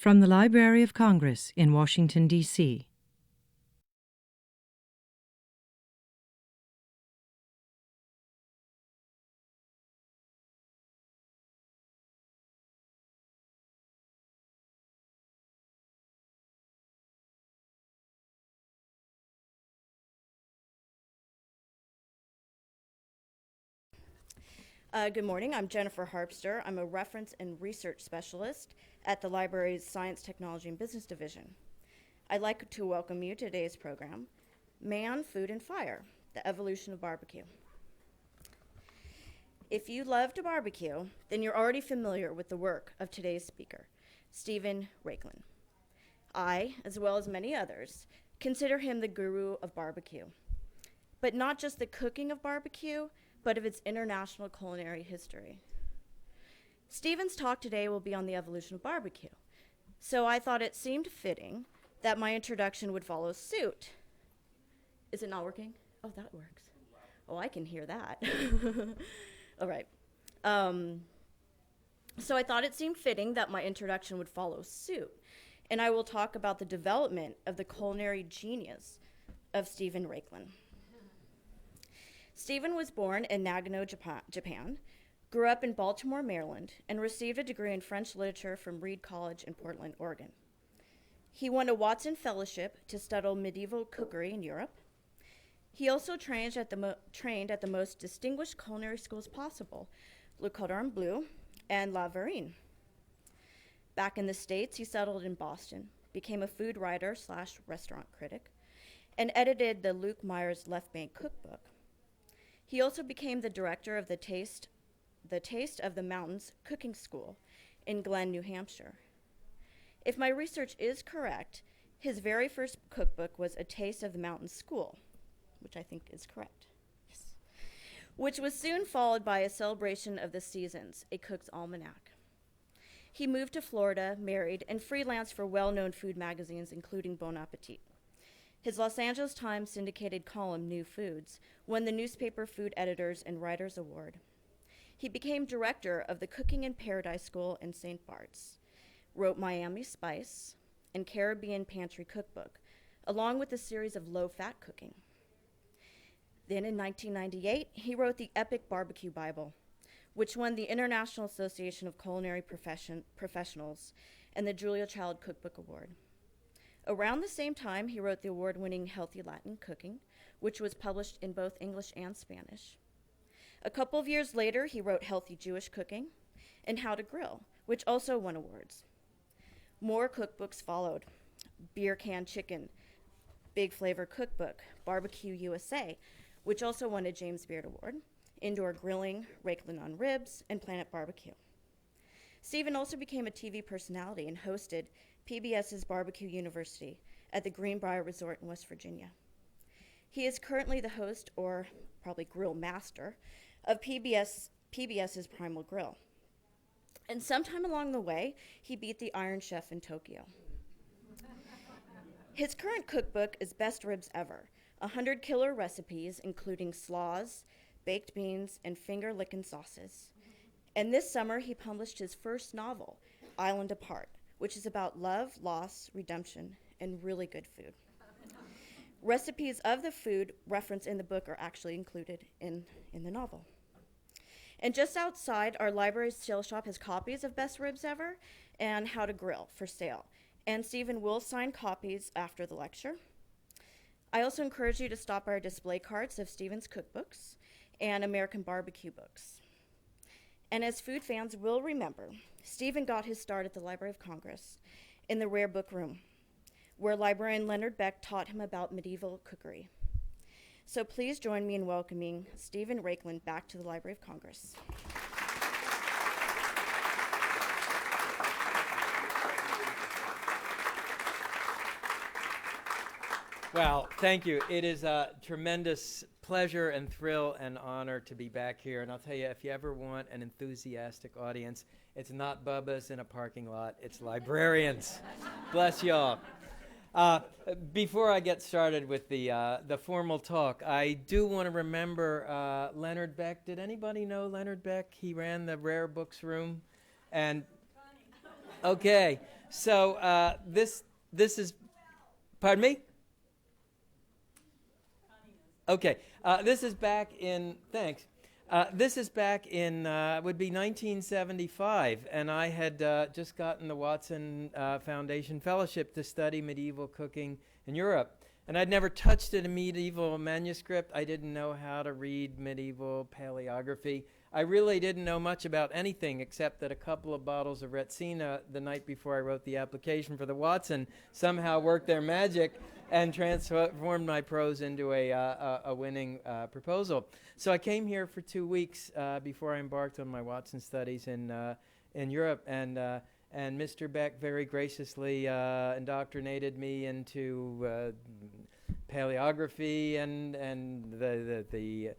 From the Library of Congress in Washington, D.C. Good morning. I'm Jennifer Harpster. I'm a reference and research specialist at the library's Science, Technology, and Business Division. I'd like to welcome you to today's program, Man, Food, and Fire, the Evolution of Barbecue. If you love to barbecue, then you're already familiar with the work of today's speaker, Stephen Raichlen. I, as well as many others, consider him the guru of barbecue. But not just the cooking of barbecue, but of its international culinary history. Stephen's talk today will be on the evolution of barbecue, so I thought it seemed fitting that my introduction would follow suit. Is it not working? Oh, that works. Oh, I can hear that. All right. So I thought it seemed fitting that my introduction would follow suit, and I will talk about the development of the culinary genius of Stephen Raichlen. Stephen was born in Nagano, Japan, grew up in Baltimore, Maryland, and received a degree in French literature from Reed College in Portland, Oregon. He won a Watson Fellowship to study medieval cookery in Europe. He also trained at the most distinguished culinary schools possible, Le Cordon Bleu and La Vergne. Back in the States, he settled in Boston, became a food writer / restaurant critic, and edited the Luke Myers Left Bank Cookbook. He also became the director of the Taste of the Mountains Cooking School in Glen, New Hampshire. If my research is correct, his very first cookbook was A Taste of the Mountains School, which I think is correct. Yes. Which was soon followed by A Celebration of the Seasons, A Cook's Almanac. He moved to Florida, married, and freelanced for well-known food magazines, including Bon Appetit. His Los Angeles Times syndicated column, New Foods, won the newspaper Food Editors and Writers Award. He became director of the Cooking in Paradise School in St. Bart's, wrote Miami Spice and Caribbean Pantry Cookbook, along with a series of low-fat cooking. Then in 1998, he wrote the Epic Barbecue Bible, which won the International Association of Culinary Professionals and the Julia Child Cookbook Award. Around the same time, he wrote the award-winning Healthy Latin Cooking, which was published in both English and Spanish. A couple of years later, he wrote Healthy Jewish Cooking and How to Grill, which also won awards. More cookbooks followed: Beer Can Chicken, Big Flavor Cookbook, Barbecue USA, which also won a James Beard Award, Indoor Grilling, Raichlen on Ribs, and Planet Barbecue. Stephen also became a TV personality and hosted PBS's Barbecue University at the Greenbrier Resort in West Virginia. He is currently the host, or probably grill master, of PBS's Primal Grill. And sometime along the way, he beat the Iron Chef in Tokyo. His current cookbook is Best Ribs Ever, 100 killer recipes including slaws, baked beans, and finger-licking sauces. And this summer, he published his first novel, Island Apart, which is about love, loss, redemption, and really good food. Recipes of the food referenced in the book are actually included in the novel. And just outside, our library's sale shop has copies of Best Ribs Ever and How to Grill for sale. And Stephen will sign copies after the lecture. I also encourage you to stop our display cards of Stephen's cookbooks and American barbecue books. And as food fans will remember, Stephen got his start at the Library of Congress in the Rare Book Room, where librarian Leonard Beck taught him about medieval cookery. So please join me in welcoming Stephen Raichlen back to the Library of Congress. Well, thank you. It is a tremendous pleasure and thrill and honor to be back here. And I'll tell you, if you ever want an enthusiastic audience, it's not Bubba's in a parking lot, it's librarians. Bless y'all. Before I get started with the formal talk, I do want to remember Leonard Beck. Did anybody know Leonard Beck? He ran the Rare Books Room. And okay, So this is, pardon me? Okay, this is back in, thanks. This is back in, would be 1975, and I had just gotten the Watson Foundation Fellowship to study medieval cooking in Europe. And I'd never touched a medieval manuscript. I didn't know how to read medieval paleography. I really didn't know much about anything except that a couple of bottles of Retsina the night before I wrote the application for the Watson somehow worked their magic and transformed my prose into a winning proposal. So I came here for 2 weeks before I embarked on my Watson studies in Europe, and Mr. Beck very graciously indoctrinated me into paleography and the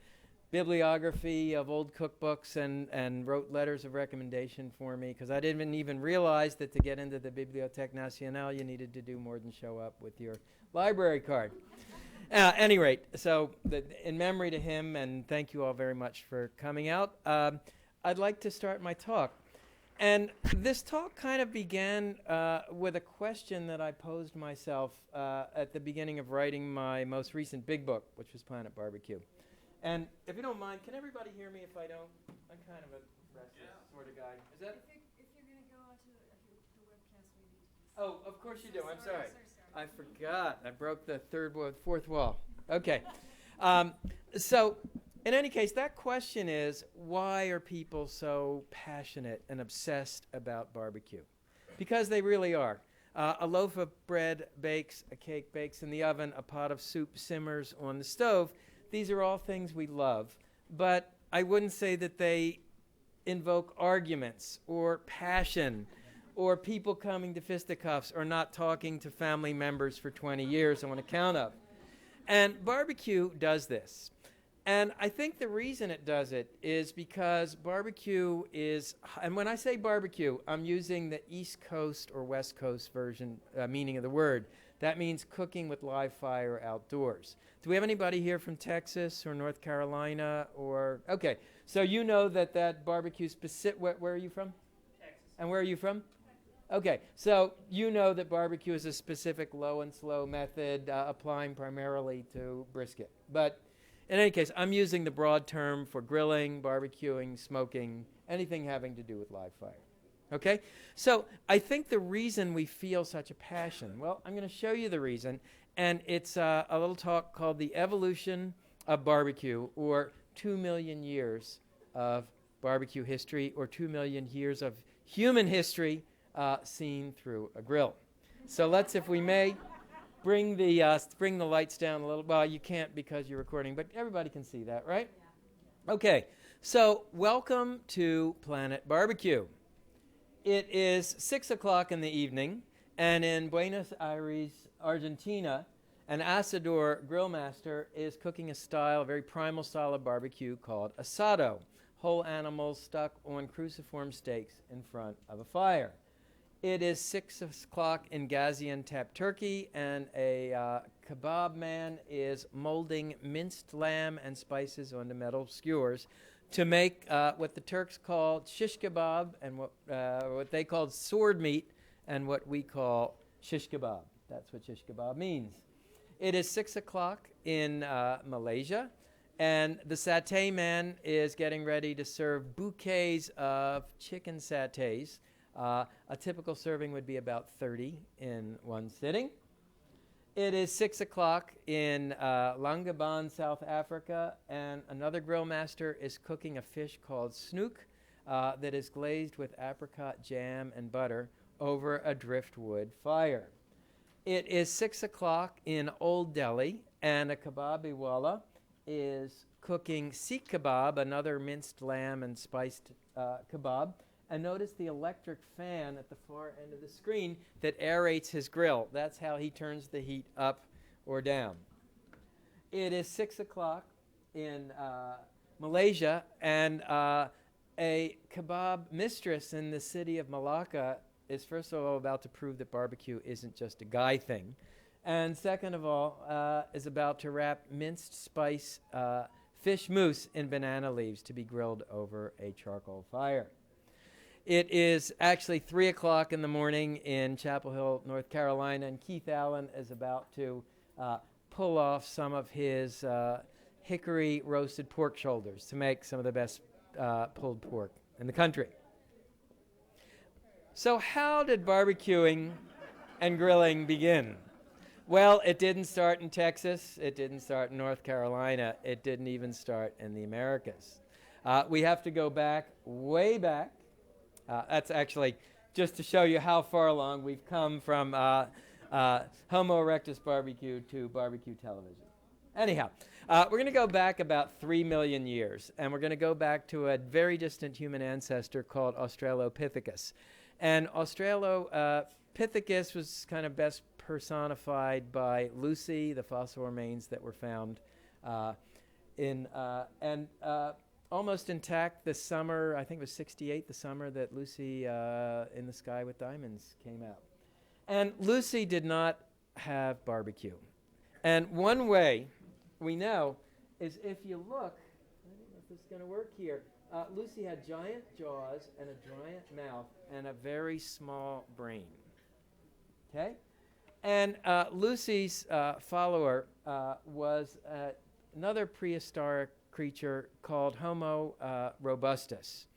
bibliography of old cookbooks, and wrote letters of recommendation for me, because I didn't even realize that to get into the Bibliothèque Nationale you needed to do more than show up with your library card. At any rate, so in memory to him, and thank you all very much for coming out, I'd like to start my talk. And this talk kind of began with a question that I posed myself at the beginning of writing my most recent big book, which was Planet Barbecue. And if you don't mind, can everybody hear me if I don't? I'm kind of a restless sort of guy. Is that? If you're going to go onto the webcast, we need to. Oh, of course you do. I'm sorry. I forgot. I broke the fourth wall. Okay. So, in any case, that question is, why are people so passionate and obsessed about barbecue? Because they really are. A loaf of bread bakes, a cake bakes in the oven, a pot of soup simmers on the stove. These are all things we love, but I wouldn't say that they invoke arguments or passion or people coming to fisticuffs or not talking to family members for 20 years on account of. And barbecue does this. And I think the reason it does it is because barbecue is, and when I say barbecue, I'm using the East Coast or West Coast version, meaning of the word. That means cooking with live fire outdoors. Do we have anybody here from Texas or North Carolina or, okay, so you know that barbecue specific, where are you from? Texas. And where are you from? Okay, so you know that barbecue is a specific low and slow method applying primarily to brisket. But in any case, I'm using the broad term for grilling, barbecuing, smoking, anything having to do with live fire. Okay? So I think the reason we feel such a passion, well, I'm going to show you the reason, and it's a little talk called The Evolution of Barbecue, or 2 million years of barbecue history, or 2 million years of human history seen through a grill. So let's, if we may, bring the lights down a little. Well, you can't because you're recording, but everybody can see that, right? Okay, so welcome to Planet Barbecue. It is 6 o'clock in the evening, and in Buenos Aires, Argentina, an Asador grill master is cooking a very primal style of barbecue called asado, whole animals stuck on cruciform steaks in front of a fire. It is 6 o'clock in Gaziantep, Turkey, and a kebab man is molding minced lamb and spices onto metal skewers to make what the Turks call shish kebab, and what they called sword meat, and what we call shish kebab. That's what shish kebab means. It is 6 o'clock in Malaysia, and the satay man is getting ready to serve bouquets of chicken satays. A typical serving would be about 30 in one sitting. It is 6 o'clock in Langebaan, South Africa, and another grill master is cooking a fish called snoek that is glazed with apricot jam and butter over a driftwood fire. It is 6 o'clock in Old Delhi, and a kebabiwala is cooking seekh kebab, another minced lamb and spiced kebab. And notice the electric fan at the far end of the screen that aerates his grill. That's how he turns the heat up or down. It is 6 o'clock in Malaysia, and a kebab mistress in the city of Malacca is first of all about to prove that barbecue isn't just a guy thing, and second of all is about to wrap minced spice fish mousse in banana leaves to be grilled over a charcoal fire. It is actually 3 o'clock in the morning in Chapel Hill, North Carolina, and Keith Allen is about to pull off some of his hickory roasted pork shoulders to make some of the best pulled pork in the country. So how did barbecuing and grilling begin? Well, it didn't start in Texas. It didn't start in North Carolina. It didn't even start in the Americas. We have to go back, way back. That's actually just to show you how far along we've come from Homo erectus barbecue to barbecue television. Anyhow, we're going to go back about 3 million years, and we're going to go back to a very distant human ancestor called Australopithecus. And Australopithecus was kind of best personified by Lucy, the fossil remains that were found almost intact this summer. I think it was 68, the summer that Lucy in the Sky with Diamonds came out. And Lucy did not have barbecue. And one way we know is if you look, I don't know if this is going to work here. Lucy had giant jaws and a giant mouth and a very small brain. Okay? And Lucy's follower was another prehistoric creature called Homo robustus.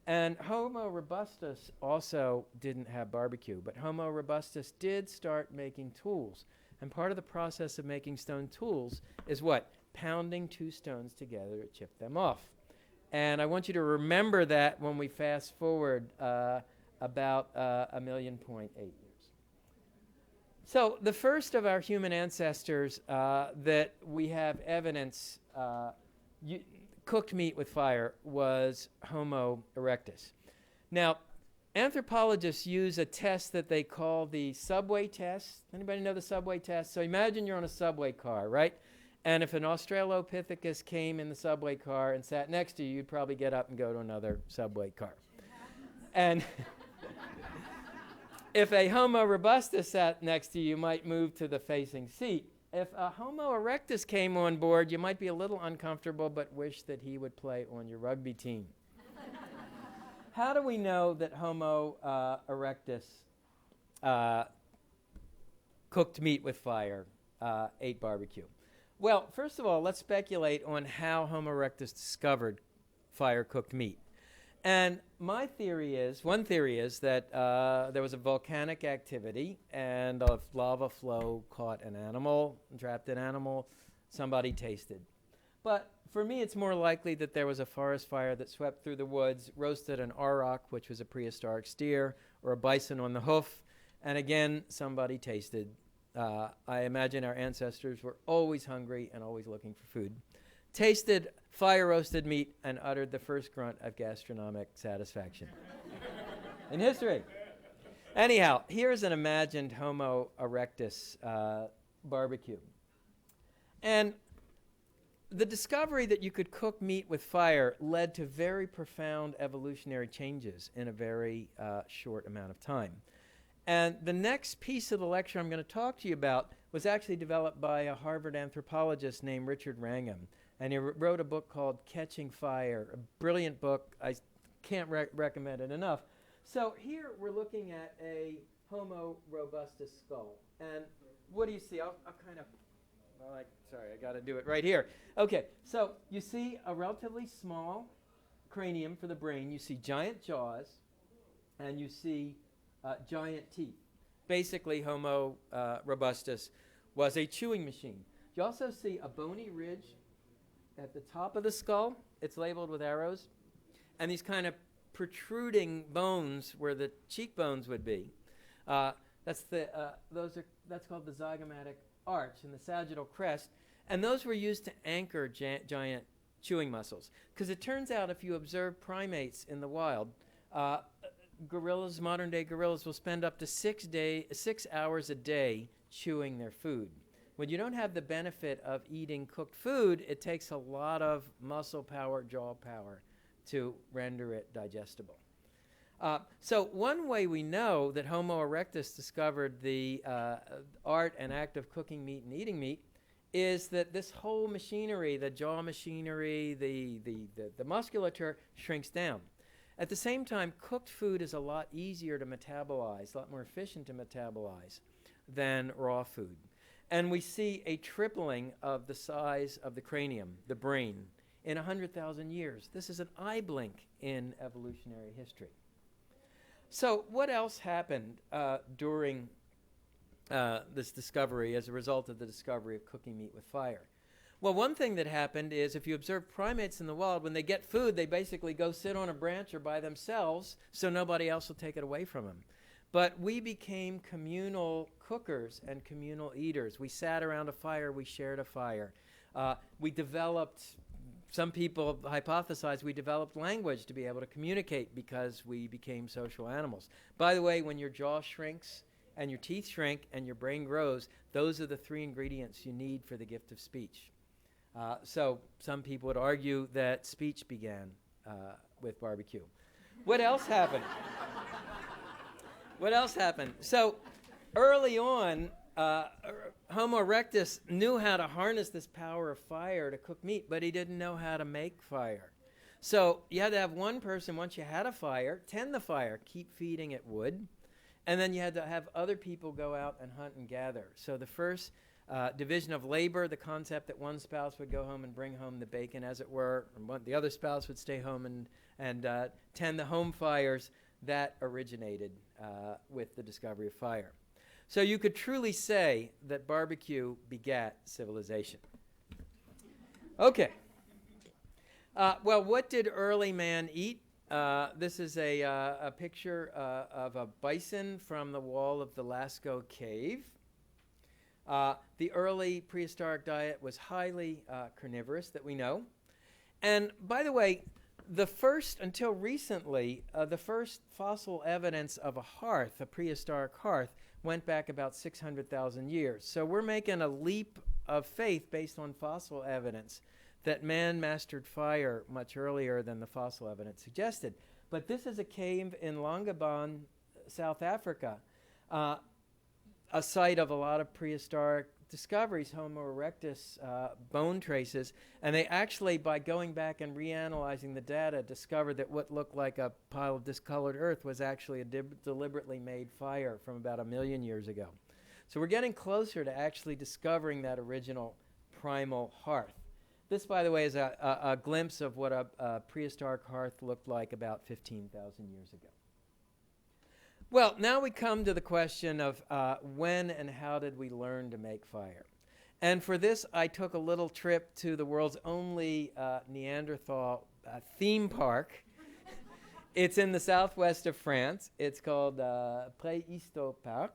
And Homo robustus also didn't have barbecue, but Homo robustus did start making tools. And part of the process of making stone tools is what? Pounding two stones together to chip them off. And I want you to remember that when we fast forward about 1.8 million years. So the first of our human ancestors that we have evidence cooked meat with fire was Homo erectus. Now, anthropologists use a test that they call the subway test. Anybody know the subway test? So imagine you're on a subway car, right? And if an Australopithecus came in the subway car and sat next to you, you'd probably get up and go to another subway car. And if a Homo robustus sat next to you, you might move to the facing seat. If a Homo erectus came on board, you might be a little uncomfortable, but wish that he would play on your rugby team. How do we know that Homo erectus cooked meat with fire, ate barbecue? Well, first of all, let's speculate on how Homo erectus discovered fire-cooked meat. And one theory is that there was a volcanic activity and a lava flow caught an animal, trapped an animal, somebody tasted. But for me, it's more likely that there was a forest fire that swept through the woods, roasted an auroch, which was a prehistoric steer, or a bison on the hoof, and again, somebody tasted. I imagine our ancestors were always hungry and always looking for food. Tasted fire-roasted meat and uttered the first grunt of gastronomic satisfaction in history. Anyhow, here's an imagined Homo erectus barbecue. And the discovery that you could cook meat with fire led to very profound evolutionary changes in a very short amount of time. And the next piece of the lecture I'm going to talk to you about was actually developed by a Harvard anthropologist named Richard Wrangham. And he wrote a book called Catching Fire, a brilliant book. I can't recommend it enough. So here we're looking at a Homo robustus skull. And what do you see? I'll kind of, sorry, I got to do it right here. Okay, so you see a relatively small cranium for the brain. You see giant jaws, and you see giant teeth. Basically, Homo robustus was a chewing machine. You also see a bony ridge at the top of the skull. It's labeled with arrows. And these kind of protruding bones where the cheekbones would be. That's called the zygomatic arch and the sagittal crest. And those were used to anchor giant chewing muscles. Because it turns out if you observe primates in the wild, gorillas, modern day gorillas, will spend up to 6 hours a day chewing their food. When you don't have the benefit of eating cooked food, it takes a lot of muscle power, jaw power to render it digestible. So one way we know that Homo erectus discovered the art and act of cooking meat and eating meat is that this whole machinery, the jaw machinery, the musculature shrinks down. At the same time, cooked food is a lot easier to metabolize, a lot more efficient to metabolize than raw food. And we see a tripling of the size of the cranium, the brain, in 100,000 years. This is an eye blink in evolutionary history. So what else happened during this discovery as a result of the discovery of cooking meat with fire? Well, one thing that happened is if you observe primates in the wild, when they get food, they basically go sit on a branch or by themselves so nobody else will take it away from them. But we became communal cookers and communal eaters. We sat around a fire, we shared a fire. We developed, some people hypothesize we developed language to be able to communicate because we became social animals. By the way, when your jaw shrinks and your teeth shrink and your brain grows, those are the 3 ingredients you need for the gift of speech. So some people would argue that speech began with barbecue. What else happened? What else happened? So early on, Homo erectus knew how to harness this power of fire to cook meat, but he didn't know how to make fire. So you had to have one person, once you had a fire, tend the fire, keep feeding it wood, and then you had to have other people go out and hunt and gather. So the first division of labor, the concept that one spouse would go home and bring home the bacon, as it were, and the other spouse would stay home and tend the home fires, that originated with the discovery of fire. So you could truly say that barbecue begat civilization. Okay. Well, what did early man eat? This is a picture of a bison from the wall of the Lascaux cave. The early prehistoric diet was highly carnivorous, that we know. And by the way, until recently, the first fossil evidence of a hearth, a prehistoric hearth, went back about 600,000 years. So we're making a leap of faith based on fossil evidence that man mastered fire much earlier than the fossil evidence suggested. But this is a cave in Longabon, South Africa, a site of a lot of prehistoric discoveries, Homo erectus bone traces, and they actually, by going back and reanalyzing the data, discovered that what looked like a pile of discolored earth was actually a deliberately made fire from about 1 million years ago. So we're getting closer to actually discovering that original primal hearth. This, by the way, is a glimpse of what a prehistoric hearth looked like about 15,000 years ago. Well, now we come to the question of when and how did we learn to make fire? And for this, I took a little trip to the world's only Neanderthal theme park. It's in the southwest of France. It's called Préhistopark.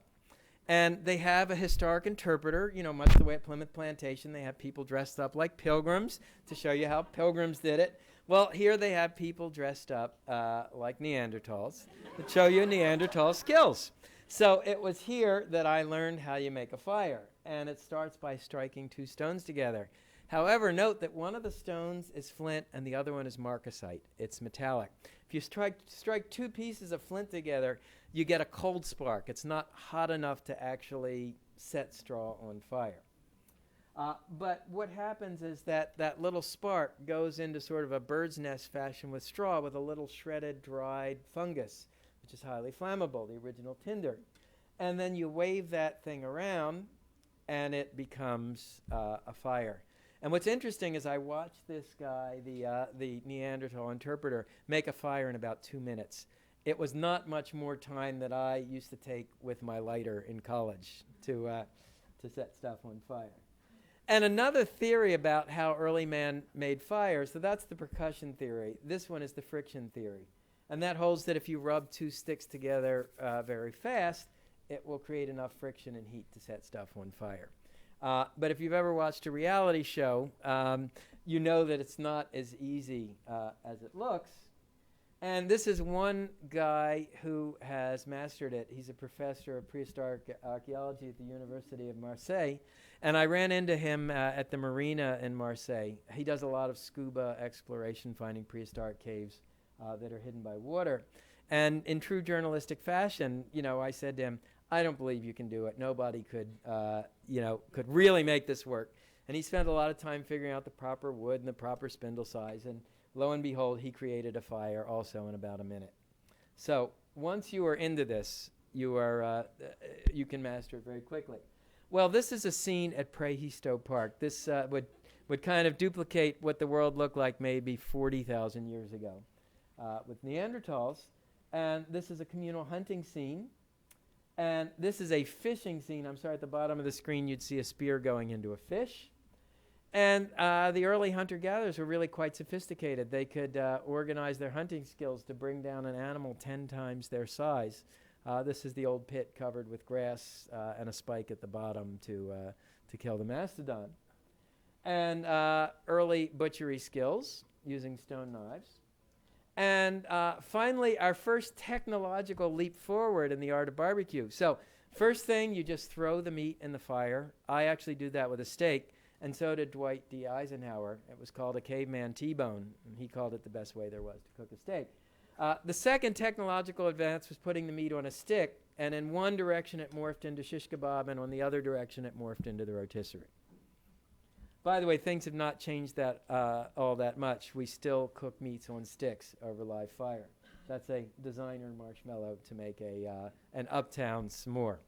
And they have a historic interpreter, much the way at Plymouth Plantation. They have people dressed up like pilgrims to show you how pilgrims did it. Well, here they have people dressed up like Neanderthals to show you Neanderthal skills. So it was here that I learned how you make a fire. And it starts by striking 2 stones together. However, note that one of the stones is flint and the other one is marcasite. It's metallic. If you strike 2 pieces of flint together, you get a cold spark. It's not hot enough to actually set straw on fire. But what happens is that little spark goes into sort of a bird's nest fashion with straw with a little shredded, dried fungus, which is highly flammable, the original tinder. And then you wave that thing around, and it becomes a fire. And what's interesting is I watched this guy, the Neanderthal interpreter, make a fire in about 2 minutes. It was not much more time than I used to take with my lighter in college to set stuff on fire. And another theory about how early man made fire, so that's the percussion theory. This one is the friction theory. And that holds that if you rub 2 sticks together very fast, it will create enough friction and heat to set stuff on fire. But if you've ever watched a reality show, you know that it's not as easy as it looks. And this is one guy who has mastered it. He's a professor of prehistoric archaeology at the University of Marseille. And I ran into him at the marina in Marseille. He does a lot of scuba exploration, finding prehistoric caves that are hidden by water. And in true journalistic fashion, I said to him, I don't believe you can do it. Nobody could really make this work. And he spent a lot of time figuring out the proper wood and the proper spindle size. And lo and behold, he created a fire also in about a minute. So once you are into this, you can master it very quickly. Well, this is a scene at Prehisto Park. This would kind of duplicate what the world looked like maybe 40,000 years ago with Neanderthals. And this is a communal hunting scene. And this is a fishing scene. I'm sorry, at the bottom of the screen you'd see a spear going into a fish. And the early hunter-gatherers were really quite sophisticated. They could organize their hunting skills to bring down an animal 10 times their size. This is the old pit covered with grass and a spike at the bottom to kill the mastodon. And early butchery skills using stone knives. And finally, our first technological leap forward in the art of barbecue. So first thing, you just throw the meat in the fire. I actually do that with a steak. And so did Dwight D. Eisenhower. It was called a caveman T-bone, and he called it the best way there was to cook a steak. The second technological advance was putting the meat on a stick, and in one direction it morphed into shish kebab, and on the other direction it morphed into the rotisserie. By the way, things have not changed that all that much. We still cook meats on sticks over live fire. That's a designer marshmallow to make an uptown s'more.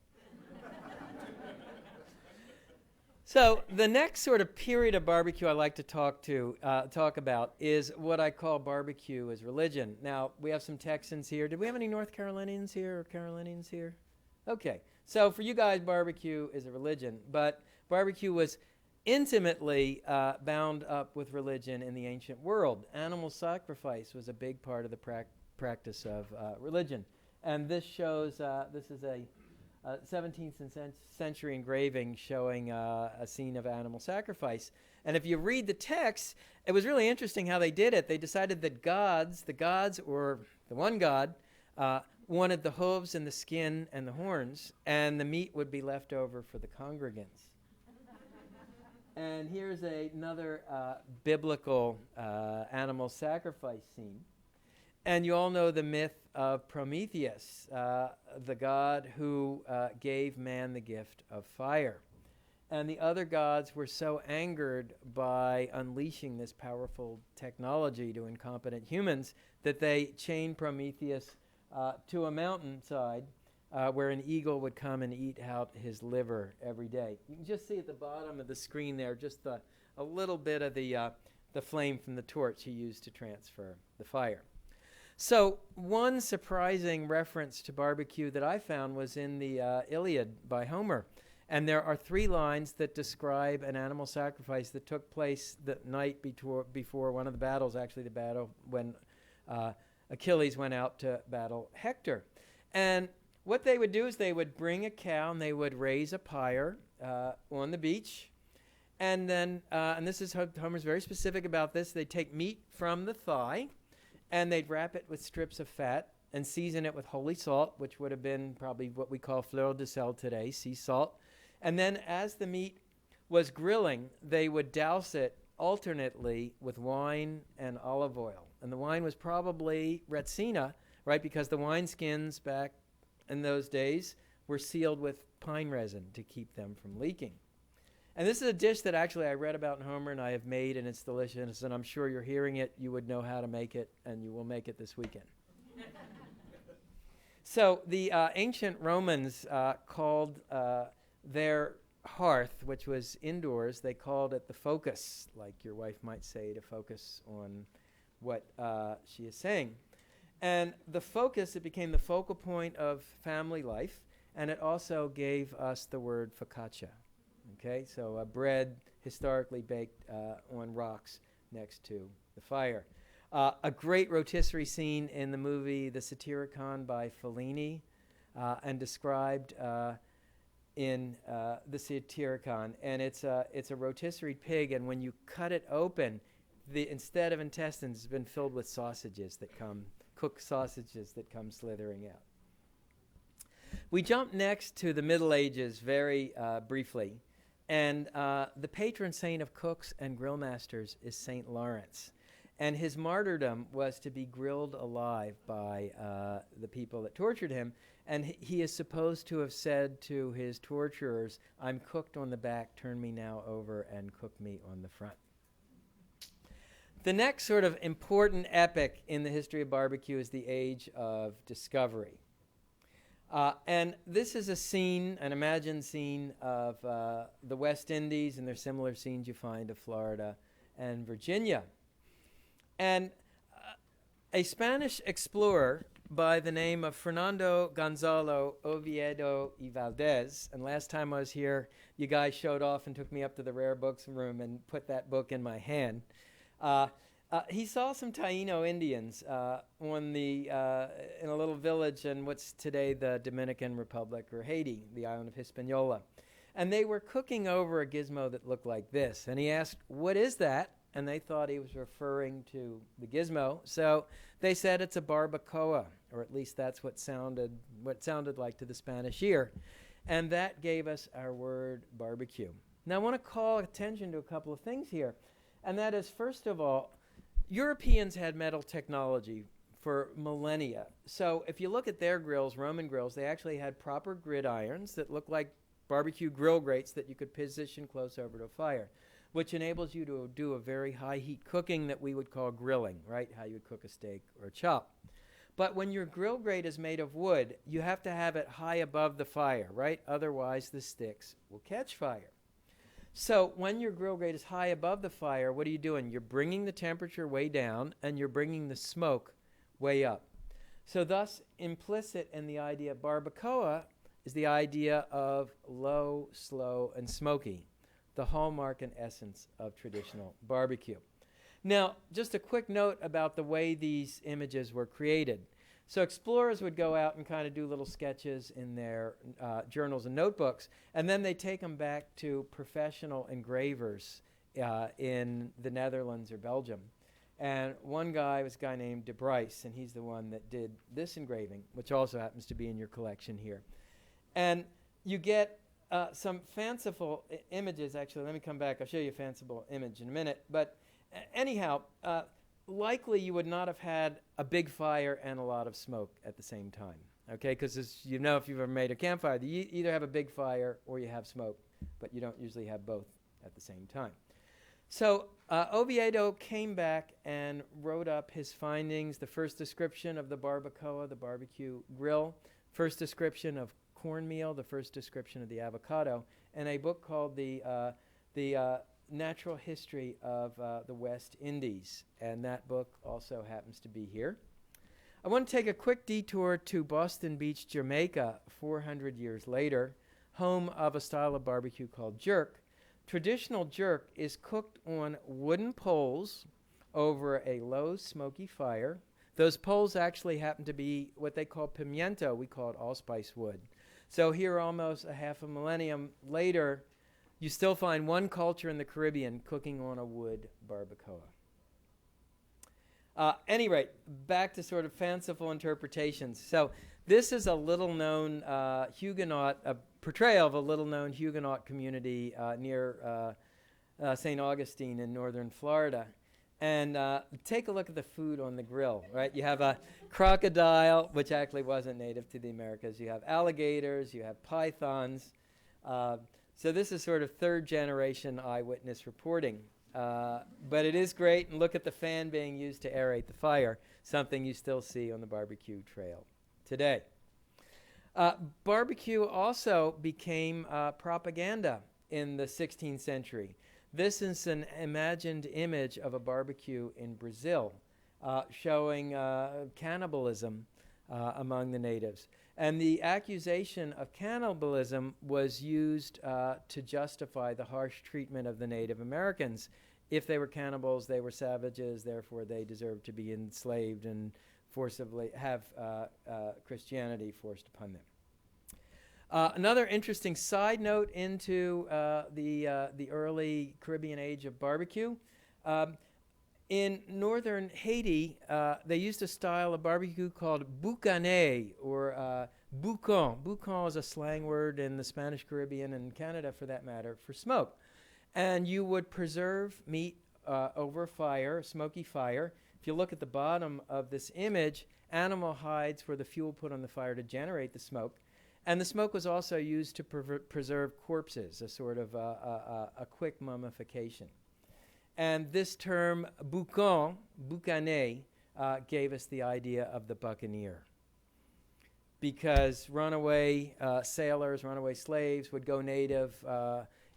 So the next sort of period of barbecue I like to talk about is what I call barbecue as religion. Now, we have some Texans here. Did we have any North Carolinians here or Carolinians here? Okay. So for you guys, barbecue is a religion, but barbecue was intimately bound up with religion in the ancient world. Animal sacrifice was a big part of the practice of religion. And this shows, this is a 17th century engraving showing a scene of animal sacrifice. And if you read the text, it was really interesting how they did it. They decided that the gods or the one god, wanted the hooves and the skin and the horns, and the meat would be left over for the congregants. And here's another biblical animal sacrifice scene. And you all know the myth of Prometheus, the god who gave man the gift of fire. And the other gods were so angered by unleashing this powerful technology to incompetent humans that they chained Prometheus to a mountainside where an eagle would come and eat out his liver every day. You can just see at the bottom of the screen there just a little bit of the flame from the torch he used to transfer the fire. So one surprising reference to barbecue that I found was in the Iliad by Homer. And there are 3 lines that describe an animal sacrifice that took place the night before one of the battles, actually the battle when Achilles went out to battle Hector. And what they would do is they would bring a cow and they would raise a pyre on the beach. And then, and this is Homer's very specific about this, they take meat from the thigh, and they'd wrap it with strips of fat and season it with holy salt, which would have been probably what we call fleur de sel today, sea salt. And then as the meat was grilling, they would douse it alternately with wine and olive oil. And the wine was probably Retsina, right, because the wineskins back in those days were sealed with pine resin to keep them from leaking. And this is a dish that actually I read about in Homer and I have made, and it's delicious, and I'm sure you're hearing it, you would know how to make it, and you will make it this weekend. So the ancient Romans called their hearth, which was indoors, they called it the focus, like your wife might say, to focus on what she is saying. And the focus, it became the focal point of family life, and it also gave us the word focaccia. Okay, so bread historically baked on rocks next to the fire. A great rotisserie scene in the movie The Satyricon by Fellini and described in The Satyricon. And it's a rotisserie pig, and when you cut it open, instead of intestines, it's been filled with cooked sausages that come slithering out. We jump next to the Middle Ages very briefly. And the patron saint of cooks and grill masters is St. Lawrence. And his martyrdom was to be grilled alive by the people that tortured him. And he is supposed to have said to his torturers, "I'm cooked on the back, turn me now over and cook me on the front." The next sort of important epic in the history of barbecue is the Age of Discovery. And this is a scene, an imagined scene of the West Indies, and there's similar scenes you find of Florida and Virginia. And a Spanish explorer by the name of Fernando Gonzalo Oviedo y Valdez, and last time I was here, you guys showed off and took me up to the rare books room and put that book in my hand. He saw some Taino Indians in a little village in what's today the Dominican Republic or Haiti, the island of Hispaniola. And they were cooking over a gizmo that looked like this. And he asked, "What is that?" And they thought he was referring to the gizmo. So they said it's a barbacoa, or at least that's what sounded like to the Spanish ear. And that gave us our word barbecue. Now I want to call attention to a couple of things here. And that is, first of all, Europeans had metal technology for millennia. So if you look at their grills, Roman grills, they actually had proper gridirons that looked like barbecue grill grates that you could position close over to a fire, which enables you to do a very high heat cooking that we would call grilling, right? How you would cook a steak or a chop. But when your grill grate is made of wood, you have to have it high above the fire, right? Otherwise the sticks will catch fire. So when your grill grate is high above the fire, what are you doing? You're bringing the temperature way down and you're bringing the smoke way up. So thus, implicit in the idea of barbacoa is the idea of low, slow, and smoky, the hallmark and essence of traditional barbecue. Now, just a quick note about the way these images were created. So explorers would go out and kind of do little sketches in their journals and notebooks, and then they take them back to professional engravers in the Netherlands or Belgium. And one guy was a guy named De Bryce, and he's the one that did this engraving, which also happens to be in your collection here. And you get some fanciful images. Actually, let me come back. I'll show you a fanciful image in a minute. But anyhow, likely you would not have had a big fire and a lot of smoke at the same time, okay? Because as you know, if you've ever made a campfire, you either have a big fire or you have smoke, but you don't usually have both at the same time. So Oviedo came back and wrote up his findings, the first description of the barbacoa, the barbecue grill, first description of cornmeal, the first description of the avocado, and a book called the Natural History of the West Indies, and that book also happens to be here. I want to take a quick detour to Boston Beach, Jamaica, 400 years later, home of a style of barbecue called jerk. Traditional jerk is cooked on wooden poles over a low smoky fire. Those poles actually happen to be what they call pimiento. We call it allspice wood. So here, almost a half a millennium later, you still find one culture in the Caribbean cooking on a wood barbacoa. Any rate, back to sort of fanciful interpretations. So this is a little-known Huguenot, a portrayal of a little-known Huguenot community near St. Augustine in northern Florida. And take a look at the food on the grill, right? You have a crocodile, which actually wasn't native to the Americas. You have alligators, you have pythons. So this is sort of third generation eyewitness reporting. But it is great, and look at the fan being used to aerate the fire, something you still see on the barbecue trail today. Barbecue also became propaganda in the 16th century. This is an imagined image of a barbecue in Brazil showing cannibalism among the natives. And the accusation of cannibalism was used to justify the harsh treatment of the Native Americans. If they were cannibals, they were savages, therefore they deserved to be enslaved and forcibly have Christianity forced upon them. Another interesting side note into the early Caribbean age of barbecue. In northern Haiti, they used a style of barbecue called boucané, or boucan. Boucan is a slang word in the Spanish Caribbean and Canada, for that matter, for smoke. And you would preserve meat over fire, a smoky fire. If you look at the bottom of this image, animal hides were the fuel put on the fire to generate the smoke. And the smoke was also used to preserve corpses, a sort of a quick mummification. And this term, boucan, boucané, gave us the idea of the buccaneer. Because runaway sailors, runaway slaves would go native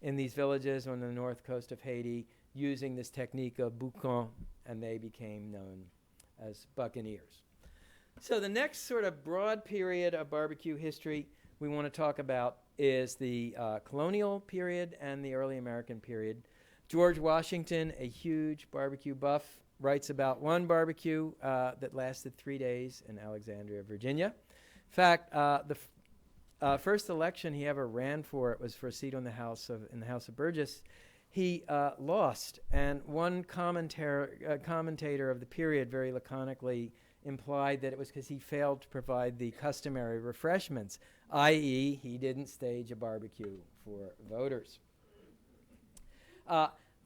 in these villages on the north coast of Haiti using this technique of boucan, and they became known as buccaneers. So the next sort of broad period of barbecue history we want to talk about is the colonial period and the early American period. George Washington, a huge barbecue buff, writes about one barbecue that lasted 3 days in Alexandria, Virginia. In fact, the first election he ever ran for, it was for a seat in the House of Burgess. He lost, and one commentator of the period very laconically implied that it was because he failed to provide the customary refreshments, i.e., he didn't stage a barbecue for voters.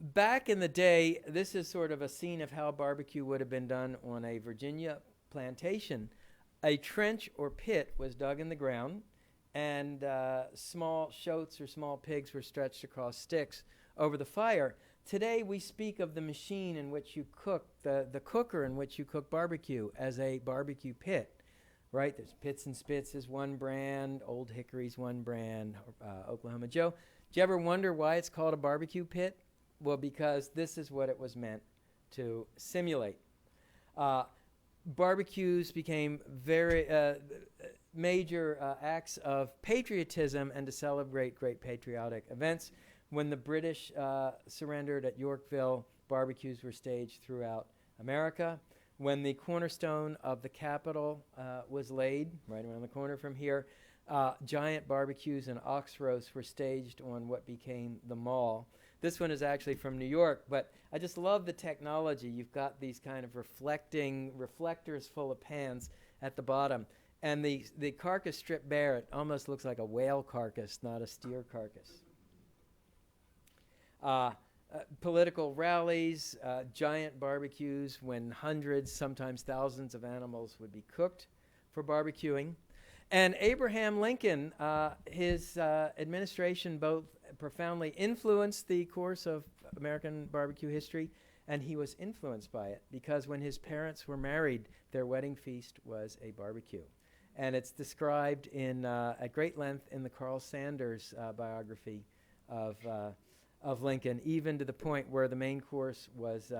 Back in the day, this is sort of a scene of how barbecue would have been done on a Virginia plantation. A trench or pit was dug in the ground, and small shotes or small pigs were stretched across sticks over the fire. Today, we speak of the machine in which you cook, the cooker in which you cook barbecue, as a barbecue pit, right? There's Pits and Spits is one brand, Old Hickory's one brand, Oklahoma Joe. Do you ever wonder why it's called a barbecue pit? Well, because this is what it was meant to simulate. Barbecues became very major acts of patriotism and to celebrate great patriotic events. When the British surrendered at Yorkville, barbecues were staged throughout America. When the cornerstone of the Capitol was laid, right around the corner from here, giant barbecues and ox roasts were staged on what became the Mall. This one is actually from New York, but I just love the technology. You've got these kind of reflectors full of pans at the bottom. And the carcass stripped bare, it almost looks like a whale carcass, not a steer carcass. Political rallies, giant barbecues when hundreds, sometimes thousands of animals would be cooked for barbecuing. And Abraham Lincoln, his administration both profoundly influenced the course of American barbecue history, and he was influenced by it because when his parents were married, their wedding feast was a barbecue. And it's described at great length in the Carl Sanders biography of Lincoln, even to the point where the main course was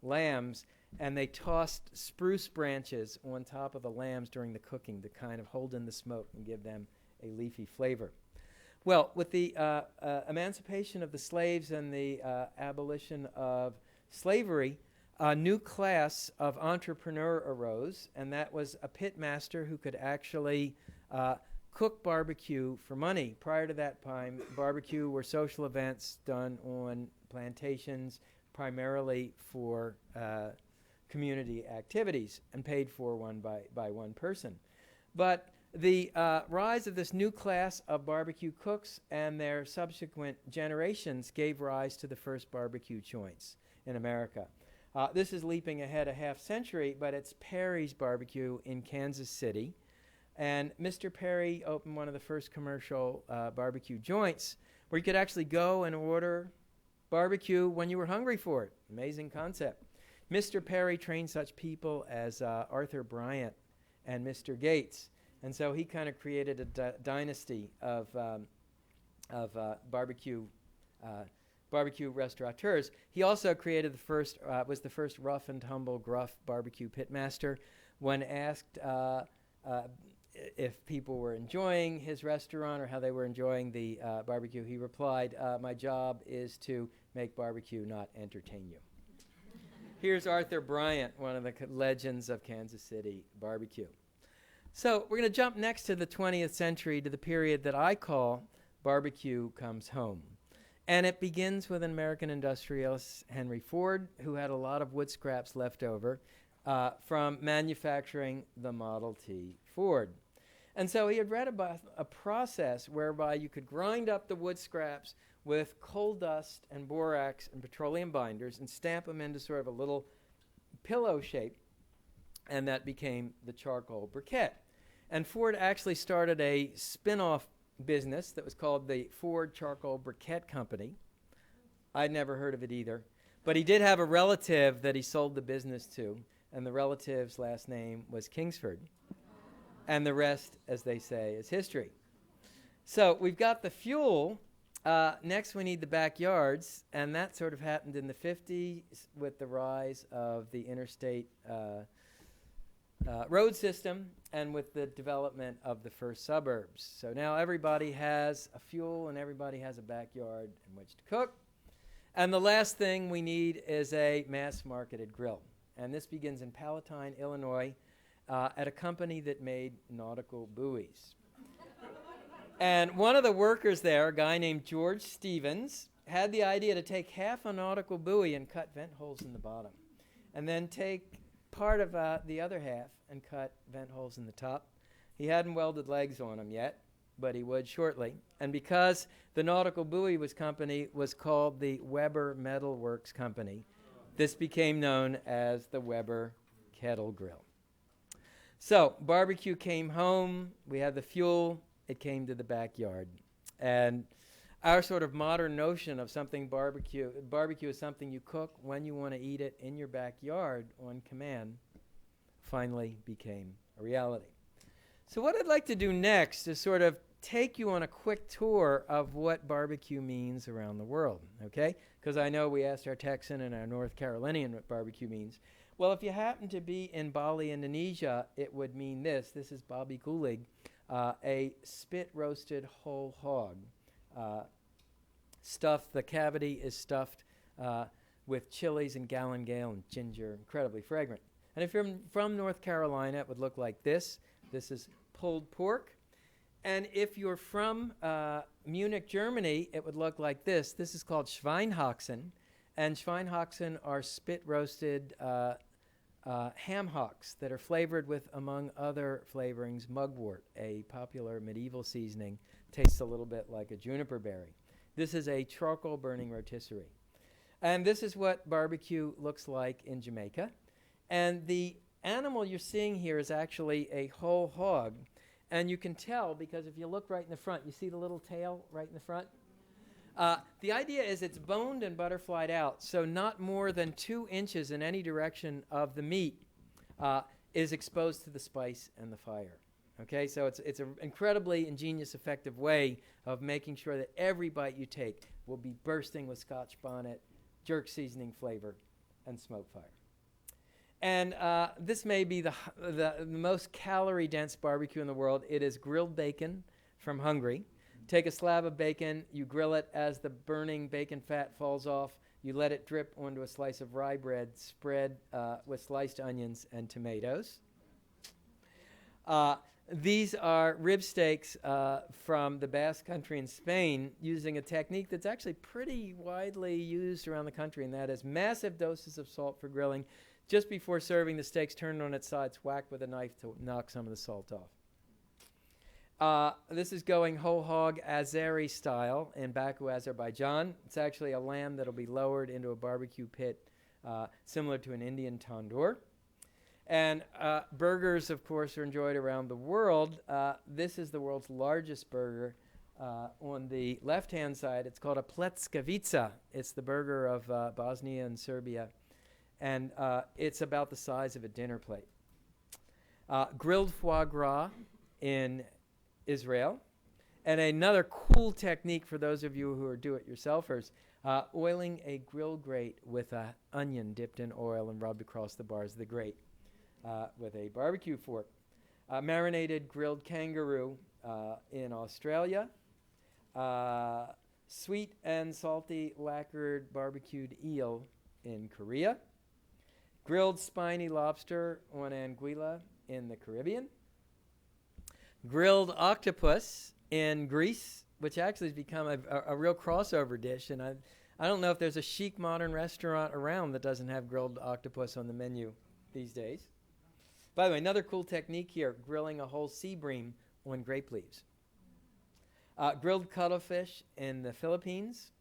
lambs, and they tossed spruce branches on top of the lambs during the cooking to kind of hold in the smoke and give them a leafy flavor. Well, with the emancipation of the slaves and the abolition of slavery, a new class of entrepreneur arose, and that was a pit master who could actually cook barbecue for money. Prior to that time, barbecue were social events done on plantations, primarily for community activities, and paid for by one person. But the rise of this new class of barbecue cooks and their subsequent generations gave rise to the first barbecue joints in America. This is leaping ahead a half century, but it's Perry's Barbecue in Kansas City. And Mr. Perry opened one of the first commercial barbecue joints where you could actually go and order barbecue when you were hungry for it. Amazing concept. Mr. Perry trained such people as Arthur Bryant and Mr. Gates. And so he kind of created a dynasty of barbecue restaurateurs. He also created was the first rough and tumble gruff barbecue pitmaster. When asked if people were enjoying his restaurant or how they were enjoying the barbecue, he replied, "My job is to make barbecue, not entertain you." Here's Arthur Bryant, one of the legends of Kansas City barbecue. So we're going to jump next to the 20th century, to the period that I call barbecue comes home. And it begins with an American industrialist, Henry Ford, who had a lot of wood scraps left over from manufacturing the Model T Ford. And so he had read about a process whereby you could grind up the wood scraps with coal dust and borax and petroleum binders and stamp them into sort of a little pillow shape, and that became the charcoal briquette. And Ford actually started a spin-off business that was called the Ford Charcoal Briquette Company. I'd never heard of it either. But he did have a relative that he sold the business to, and the relative's last name was Kingsford. And the rest, as they say, is history. So we've got the fuel. Next, we need the backyards, and that sort of happened in the 50s with the rise of the interstate road system and with the development of the first suburbs. So now everybody has a fuel and everybody has a backyard in which to cook. And the last thing we need is a mass-marketed grill. And this begins in Palatine, Illinois, at a company that made nautical buoys. And one of the workers there, a guy named George Stevens, had the idea to take half a nautical buoy and cut vent holes in the bottom, and then take part of the other half and cut vent holes in the top. He hadn't welded legs on them yet, but he would shortly. And because the nautical buoy company was called the Weber Metal Works Company, this became known as the Weber Kettle Grill. So barbecue came home. We had the fuel. It came to the backyard. And our sort of modern notion of something barbecue is something you cook when you want to eat it in your backyard on command, finally became a reality. So what I'd like to do next is sort of take you on a quick tour of what barbecue means around the world, okay? Because I know we asked our Texan and our North Carolinian what barbecue means. Well, if you happen to be in Bali, Indonesia, it would mean this. This is babi guling, a spit-roasted whole hog. The cavity is stuffed with chilies and galangal and ginger, incredibly fragrant. And if you're from North Carolina, it would look like this. This is pulled pork. And if you're from Munich, Germany, it would look like this. This is called Schweinehaxen. And Schweinehaxen are spit-roasted ham hocks that are flavored with, among other flavorings, mugwort, a popular medieval seasoning. Tastes a little bit like a juniper berry. This is a charcoal burning rotisserie. And this is what barbecue looks like in Jamaica. And the animal you're seeing here is actually a whole hog. And you can tell because if you look right in the front, you see the little tail right in the front? The idea is it's boned and butterflied out, so not more than 2 inches in any direction of the meat is exposed to the spice and the fire. Okay, so it's an incredibly ingenious, effective way of making sure that every bite you take will be bursting with Scotch bonnet, jerk seasoning flavor, and smoke fire. And this may be the most calorie-dense barbecue in the world. It is grilled bacon from Hungary. Take a slab of bacon, you grill it. As the burning bacon fat falls off, you let it drip onto a slice of rye bread spread with sliced onions and tomatoes. These are rib steaks from the Basque Country in Spain using a technique that's actually pretty widely used around the country, and that is massive doses of salt for grilling. Just before serving, the steaks turned on its sides, whacked with a knife to knock some of the salt off. This is going whole hog Azeri style in Baku, Azerbaijan. It's actually a lamb that'll be lowered into a barbecue pit similar to an Indian tandoor. And burgers, of course, are enjoyed around the world. This is the world's largest burger. On the left-hand side, it's called a pleckavica. It's the burger of Bosnia and Serbia. And it's about the size of a dinner plate. Grilled foie gras in Israel. And another cool technique for those of you who are do-it-yourselfers, oiling a grill grate with an onion dipped in oil and rubbed across the bars of the grate with a barbecue fork. Marinated grilled kangaroo in Australia. Sweet and salty lacquered barbecued eel in Korea. Grilled spiny lobster on anguilla in the Caribbean. Grilled octopus in Greece, which actually has become a real crossover dish. And I don't know if there's a chic modern restaurant around that doesn't have grilled octopus on the menu these days. By the way, another cool technique here, grilling a whole sea bream on grape leaves. Grilled cuttlefish in the Philippines.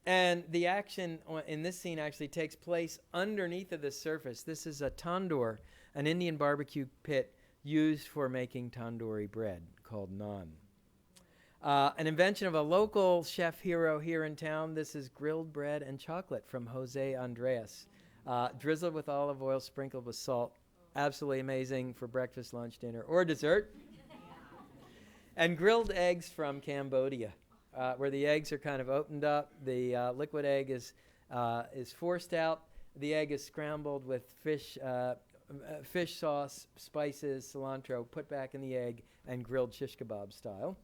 And the action in this scene actually takes place underneath of the surface. This is a tandoor, an Indian barbecue pit used for making tandoori bread called naan. An invention of a local chef hero here in town. This is grilled bread and chocolate from Jose Andres. Drizzled with olive oil, sprinkled with salt. Absolutely amazing for breakfast, lunch, dinner, or dessert. And grilled eggs from Cambodia, where the eggs are kind of opened up. The liquid egg is forced out. The egg is scrambled with fish sauce, spices, cilantro, put back in the egg, and grilled shish kebab style.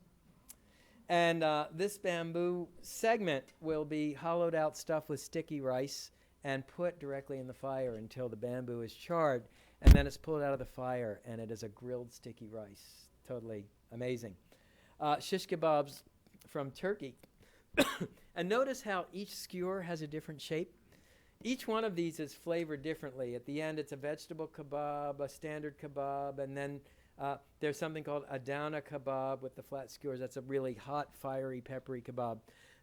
And this bamboo segment will be hollowed out, stuffed with sticky rice, and put directly in the fire until the bamboo is charred. And then it's pulled out of the fire, and it is a grilled sticky rice. Totally amazing. Shish kebabs from Turkey. And notice how each skewer has a different shape. Each one of these is flavored differently. At the end, it's a vegetable kebab, a standard kebab, and then there's something called Adana kebab with the flat skewers. That's a really hot, fiery, peppery kebab.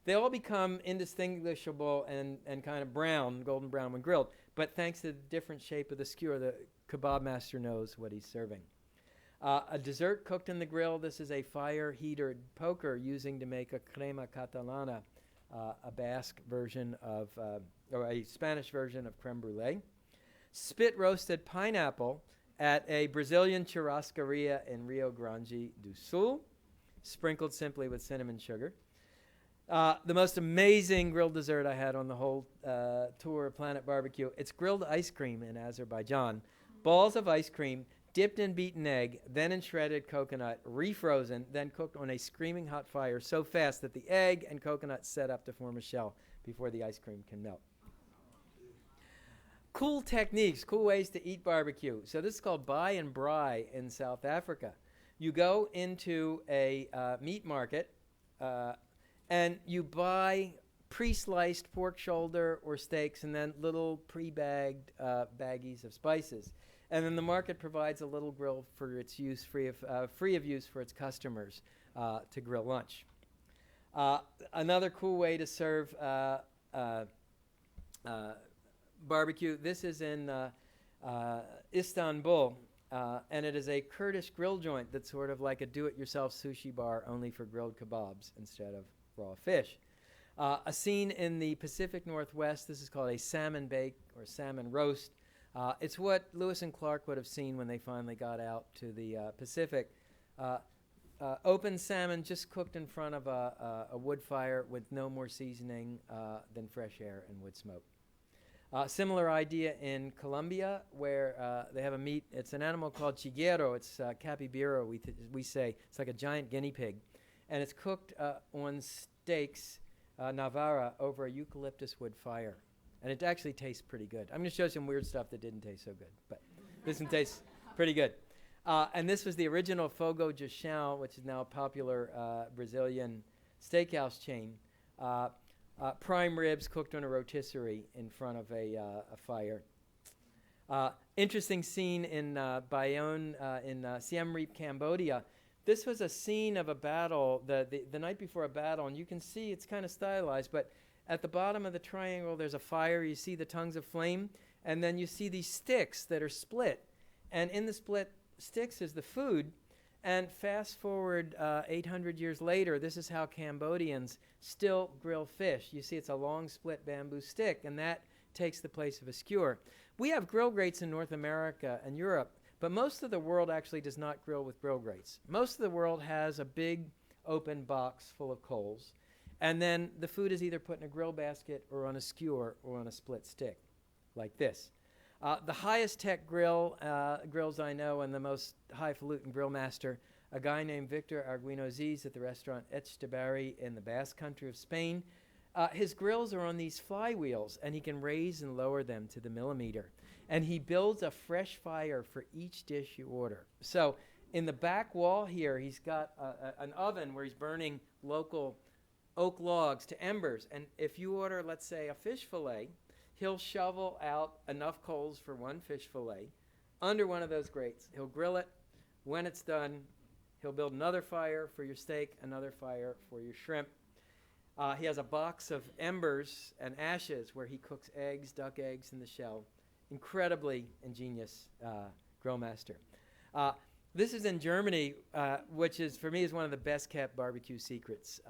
They all become indistinguishable and kind of brown, golden brown when grilled. But thanks to the different shape of the skewer, the kebab master knows what he's serving. A dessert cooked in the grill. This is a fire-heated poker using to make a crema catalana, a Basque version of, or a Spanish version of creme brulee. Spit-roasted pineapple at a Brazilian churrascaria in Rio Grande do Sul, sprinkled simply with cinnamon sugar. The most amazing grilled dessert I had on the whole tour of Planet Barbecue. It's grilled ice cream in Azerbaijan. Balls of ice cream dipped in beaten egg, then in shredded coconut, refrozen, then cooked on a screaming hot fire so fast that the egg and coconut set up to form a shell before the ice cream can melt. Cool techniques, cool ways to eat barbecue. So this is called buy and braai in South Africa. You go into a meat market and you buy pre-sliced pork shoulder or steaks and then little pre-bagged baggies of spices. And then the market provides a little grill for its use, free of use for its customers to grill lunch. Another cool way to serve barbecue. This is in Istanbul, and it is a Kurdish grill joint that's sort of like a do-it-yourself sushi bar, only for grilled kebabs instead of raw fish. A scene in the Pacific Northwest. This is called a salmon bake or salmon roast. It's what Lewis and Clark would have seen when they finally got out to the Pacific. Open salmon just cooked in front of a wood fire with no more seasoning than fresh air and wood smoke. Similar idea in Colombia, where they have a meat. It's an animal called chiguero. It's capybara, we say. It's like a giant guinea pig. And it's cooked on steaks, Navarra, over a eucalyptus wood fire. And it actually tastes pretty good. I'm going to show some weird stuff that didn't taste so good, but this one tastes pretty good. And this was the original Fogo de Chão, which is now a popular Brazilian steakhouse chain. Prime ribs cooked on a rotisserie in front of a fire. Interesting scene in Bayonne in Siem Reap, Cambodia. This was a scene of a battle, the night before a battle, and you can see it's kind of stylized, but at the bottom of the triangle there's a fire. You see the tongues of flame, and then you see these sticks that are split. And in the split sticks is the food. And fast forward 800 years later, this is how Cambodians still grill fish. You see it's a long split bamboo stick, and that takes the place of a skewer. We have grill grates in North America and Europe, but most of the world actually does not grill with grill grates. Most of the world has a big open box full of coals, and then the food is either put in a grill basket or on a skewer or on a split stick, like this. The highest tech grills I know, and the most highfalutin grill master, a guy named Victor Arguinoziz at the restaurant Etxebarri in the Basque Country of Spain. His grills are on these flywheels, and he can raise and lower them to the millimeter. And he builds a fresh fire for each dish you order. So in the back wall here, he's got an oven where he's burning local oak logs to embers. And if you order, let's say, a fish fillet, he'll shovel out enough coals for one fish fillet under one of those grates. He'll grill it. When it's done, he'll build another fire for your steak, another fire for your shrimp. He has a box of embers and ashes where he cooks eggs, duck eggs in the shell. Incredibly ingenious grill master. This is in Germany, which is, for me, is one of the best kept barbecue secrets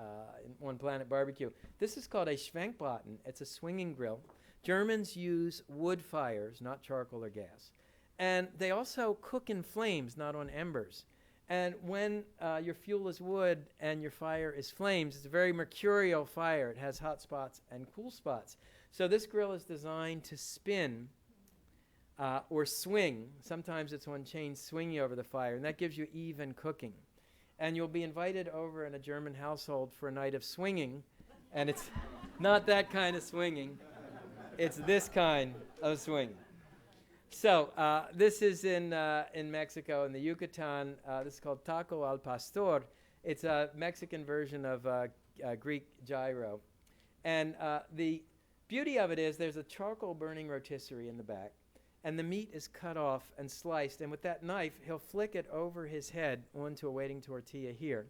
on Planet Barbecue. This is called a Schwenkbraten. It's a swinging grill. Germans use wood fires, not charcoal or gas. And they also cook in flames, not on embers. And when your fuel is wood and your fire is flames, it's a very mercurial fire. It has hot spots and cool spots. So this grill is designed to spin or swing. Sometimes it's on chains swinging over the fire, and that gives you even cooking. And you'll be invited over in a German household for a night of swinging, and it's not that kind of swinging. It's this kind of swing. So this is in Mexico, in the Yucatan. This is called taco al pastor. It's a Mexican version of Greek gyro. And the beauty of it is there's a charcoal burning rotisserie in the back, and the meat is cut off and sliced. And with that knife, he'll flick it over his head onto a waiting tortilla here.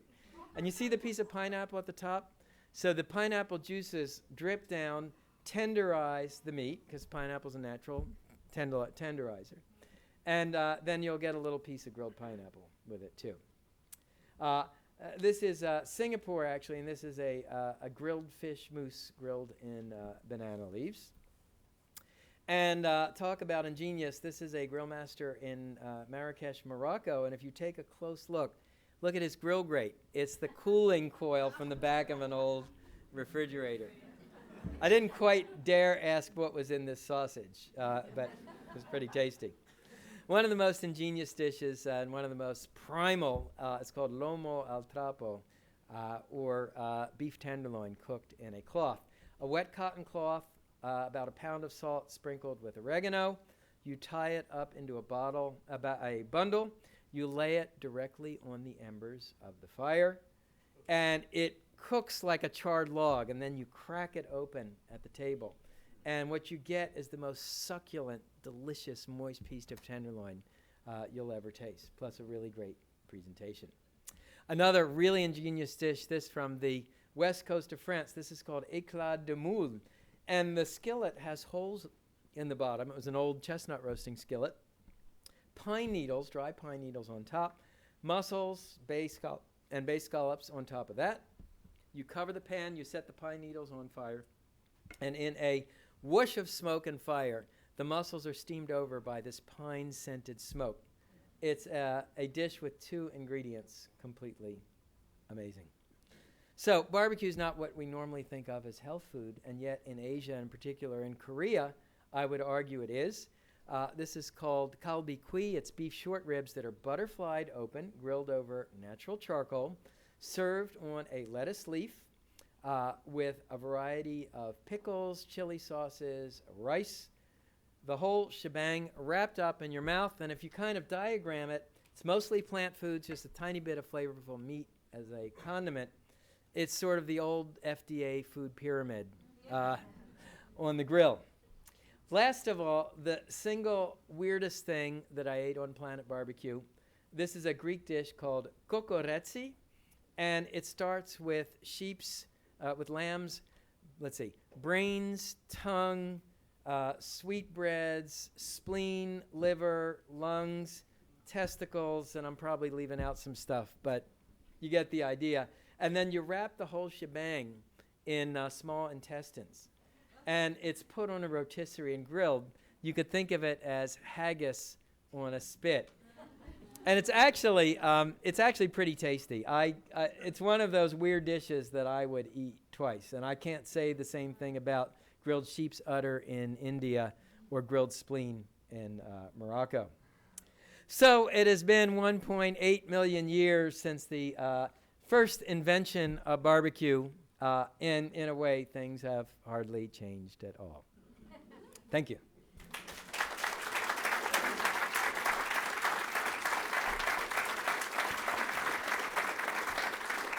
And you see the piece of pineapple at the top? So the pineapple juices drip down, tenderize the meat, because pineapple's a natural tenderizer. And then you'll get a little piece of grilled pineapple with it, too. This is Singapore, actually, and this is a grilled fish mousse grilled in banana leaves. And talk about ingenious. This is a grill master in Marrakesh, Morocco. And if you take a close look at his grill grate. It's the cooling coil from the back of an old refrigerator. I didn't quite dare ask what was in this sausage, but it was pretty tasty. One of the most ingenious dishes and one of the most primal, it's called lomo al trapo, or beef tenderloin cooked in a cloth. A wet cotton cloth, about a pound of salt sprinkled with oregano. You tie it up into a bundle. You lay it directly on the embers of the fire, and it cooks like a charred log, and then you crack it open at the table. And what you get is the most succulent, delicious, moist piece of tenderloin you'll ever taste, plus a really great presentation. Another really ingenious dish, this from the west coast of France. This is called éclat de moule. And the skillet has holes in the bottom. It was an old chestnut roasting skillet. Pine needles, dry pine needles on top. Mussels, bay scallops on top of that. You cover the pan, you set the pine needles on fire, and in a whoosh of smoke and fire, the mussels are steamed over by this pine-scented smoke. It's a dish with two ingredients, completely amazing. So barbecue is not what we normally think of as health food, and yet in Asia, in particular in Korea, I would argue it is. This is called kalbi kui. It's beef short ribs that are butterflied open, grilled over natural charcoal, served on a lettuce leaf with a variety of pickles, chili sauces, rice, the whole shebang wrapped up in your mouth. And if you kind of diagram it, it's mostly plant foods, just a tiny bit of flavorful meat as a condiment. It's sort of the old FDA food pyramid on the grill. Last of all, the single weirdest thing that I ate on Planet Barbecue, this is a Greek dish called kokoretsi, and it starts with with lamb's, brains, tongue, sweetbreads, spleen, liver, lungs, testicles, and I'm probably leaving out some stuff, but you get the idea. And then you wrap the whole shebang in small intestines. And it's put on a rotisserie and grilled. You could think of it as haggis on a spit. And it's actually pretty tasty. It's one of those weird dishes that I would eat twice. And I can't say the same thing about grilled sheep's udder in India or grilled spleen in Morocco. So it has been 1.8 million years since the first invention of barbecue. In a way, things have hardly changed at all. Thank you.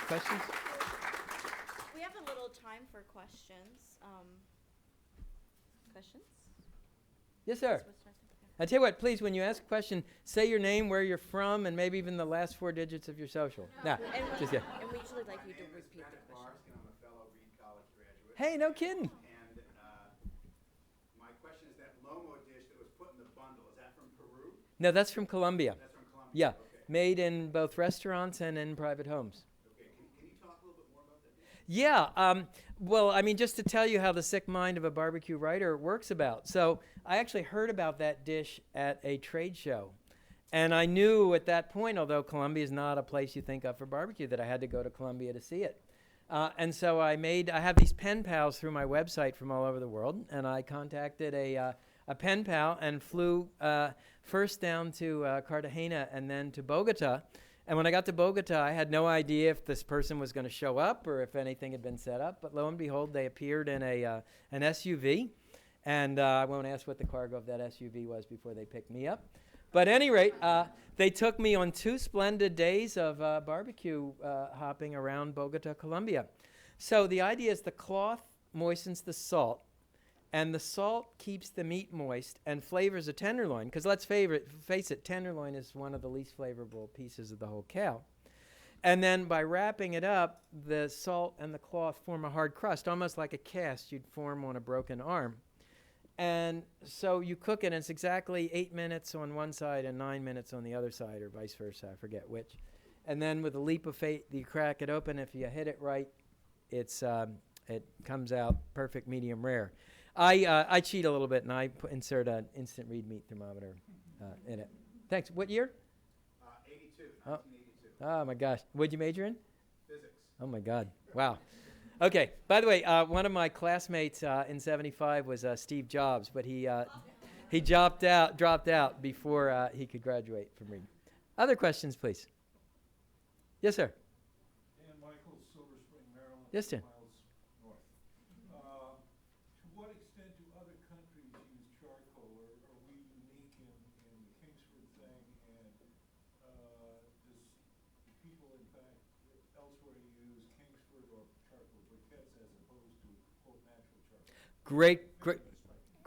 Questions? We have a little time for questions. Questions? Yes, sir. I tell you what, please, when you ask a question, say your name, where you're from, and maybe even the last 4 digits of your social. No, just yeah. And we usually like you to repeat the question. I'm a fellow Reed College graduate. Hey, no kidding. And my question is that lomo dish that was put in the bundle, is that from Peru? No, that's from Colombia. That's from Colombia? Yeah. Okay. made in both restaurants and in private homes. Okay, can you talk a little bit more about that dish? Yeah, well, I mean, just to tell you how the sick mind of a barbecue writer works about. So I actually heard about that dish at a trade show. And I knew at that point, although Columbia is not a place you think of for barbecue, that I had to go to Columbia to see it. And so I have these pen pals through my website from all over the world, and I contacted a pen pal and flew first down to Cartagena and then to Bogota. And when I got to Bogota, I had no idea if this person was going to show up or if anything had been set up. But lo and behold, they appeared in an SUV. And I won't ask what the cargo of that SUV was before they picked me up. But at any rate, they took me on 2 splendid days of barbecue hopping around Bogota, Colombia. So the idea is the cloth moistens the salt, and the salt keeps the meat moist and flavors a tenderloin. Because let's face it, tenderloin is one of the least flavorful pieces of the whole cow. And then by wrapping it up, the salt and the cloth form a hard crust, almost like a cast you'd form on a broken arm. And so you cook it, and it's exactly 8 minutes on one side and 9 minutes on the other side, or vice versa, I forget which. And then with a leap of faith, you crack it open. If you hit it right, it comes out perfect medium rare. I cheat a little bit, and I insert an instant read meat thermometer in it. Thanks. What year? 1982. Oh, my gosh. What'd you major in? Physics. Oh, my God. Wow. Okay. By the way, one of my classmates in '75 was Steve Jobs, but he dropped out before he could graduate from Reed. Other questions, please. Yes, sir. Dan Michael, Silver Spring, Maryland. Yes, Dan. Miles north. To what extent do other countries use charcoal? Are we unique in the Kingsford thing? And does the people, in fact, elsewhere use Kingsford or charcoal briquettes as opposed to, quote, natural charcoal?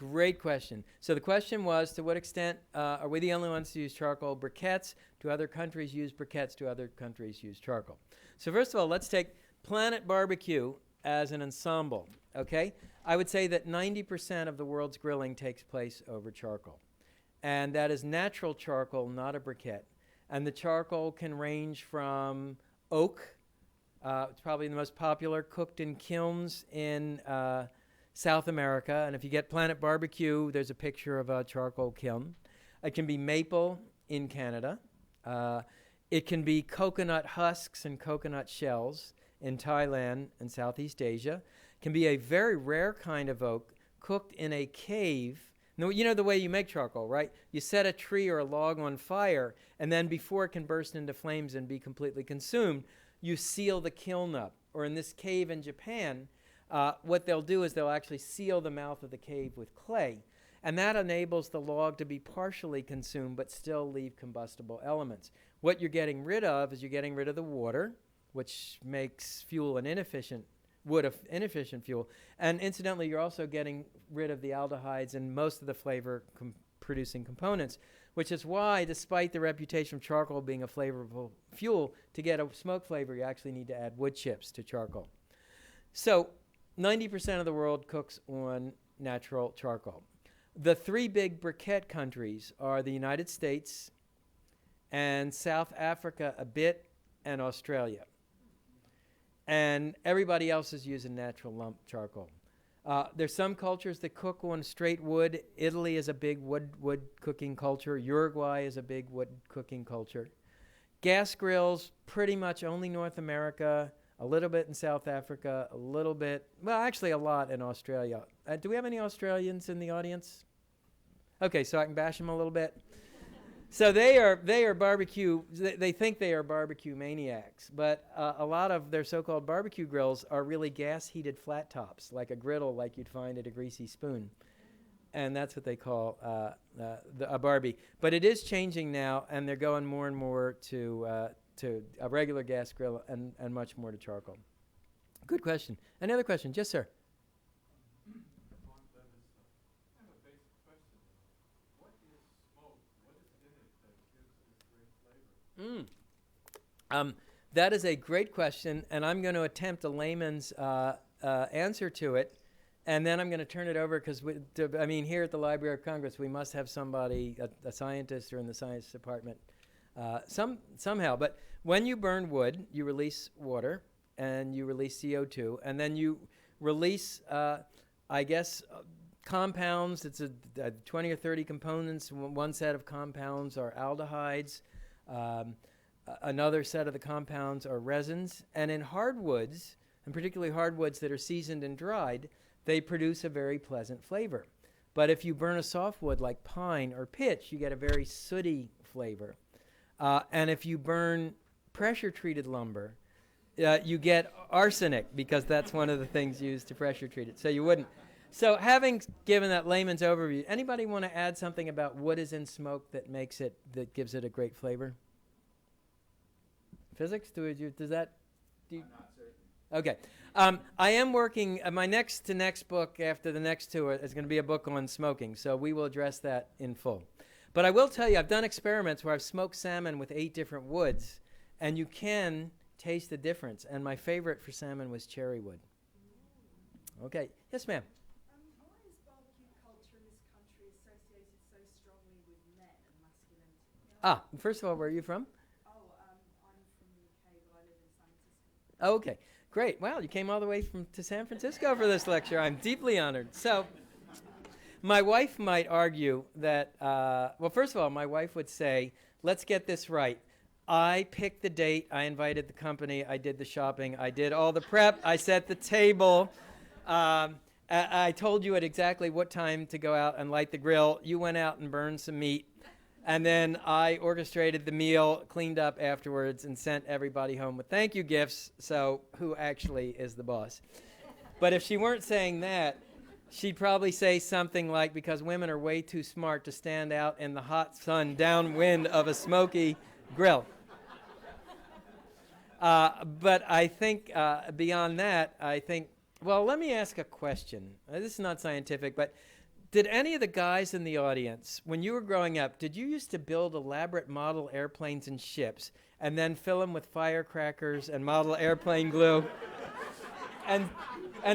Great question. So the question was, to what extent are we the only ones to use charcoal briquettes? Do other countries use briquettes? Do other countries use charcoal? So first of all, let's take Planet Barbecue as an ensemble, okay? I would say that 90% of the world's grilling takes place over charcoal. And that is natural charcoal, not a briquette. And the charcoal can range from oak. It's probably the most popular, cooked in kilns in South America. And if you get Planet Barbecue, there's a picture of a charcoal kiln. It can be maple in Canada. It can be coconut husks and coconut shells in Thailand and Southeast Asia. It can be a very rare kind of oak cooked in a cave. Now, you know the way you make charcoal, right? You set a tree or a log on fire, and then before it can burst into flames and be completely consumed, you seal the kiln up. Or in this cave in Japan, what they'll do is they'll actually seal the mouth of the cave with clay. And that enables the log to be partially consumed but still leave combustible elements. What you're getting rid of is you're getting rid of the water, which makes fuel an inefficient fuel. And incidentally, you're also getting rid of the aldehydes and most of the flavor producing components, which is why, despite the reputation of charcoal being a flavorful fuel, to get a smoke flavor, you actually need to add wood chips to charcoal. So 90% of the world cooks on natural charcoal. The 3 big briquette countries are the United States and South Africa a bit and Australia. And everybody else is using natural lump charcoal. There's some cultures that cook on straight wood. Italy is a big wood cooking culture. Uruguay is a big wood cooking culture. Gas grills, pretty much only North America, a little bit in South Africa, a little bit, well, actually a lot in Australia. Do we have any Australians in the audience? Okay, so I can bash them a little bit. So they are barbecue, they think they are barbecue maniacs, but a lot of their so-called barbecue grills are really gas-heated flat tops, like a griddle like you'd find at a Greasy Spoon. And that's what they call a Barbie. But it is changing now, and they're going more and more to a regular gas grill and much more to charcoal. Good question. Any other questions? Yes, sir. That is a great question, and I'm going to attempt a layman's answer to it, and then I'm going to turn it over because, here at the Library of Congress, we must have somebody, a scientist or in the science department, somehow. But when you burn wood, you release water and you release CO2, and then you release, compounds. It's a 20 or 30 components. One set of compounds are aldehydes. Another set of the compounds are resins. And in hardwoods, and particularly hardwoods that are seasoned and dried, they produce a very pleasant flavor. But if you burn a softwood like pine or pitch, you get a very sooty flavor. And if you burn pressure-treated lumber, you get arsenic, because that's one of the things used to pressure-treat it. So you wouldn't. So having given that layman's overview, anybody want to add something about what is in smoke that gives it a great flavor? Physics? Does that? I'm not certain. Okay. I am working, my next book after the next two is going to be a book on smoking, so we will address that in full. But I will tell you, I've done experiments where I've smoked salmon with 8 different woods, and you can taste the difference. And my favorite for salmon was cherry wood. Okay. Yes, ma'am. Why is barbecue culture in this country associated so strongly with men and masculinity? First of all, where are you from? I'm from the UK, but I live in San Francisco. Okay. Great. Wow, you came all the way to San Francisco for this lecture. I'm deeply honored. So my wife might argue that, first of all, my wife would say, let's get this right. I picked the date. I invited the company. I did the shopping. I did all the prep. I set the table. I told you at exactly what time to go out and light the grill. You went out and burned some meat. And then I orchestrated the meal, cleaned up afterwards, and sent everybody home with thank you gifts. So who actually is the boss? But if she weren't saying that, she'd probably say something like, because women are way too smart to stand out in the hot sun downwind of a smoky grill. But I think beyond that, let me ask a question. This is not scientific, but did any of the guys in the audience, when you were growing up, did you used to build elaborate model airplanes and ships and then fill them with firecrackers and model airplane glue? And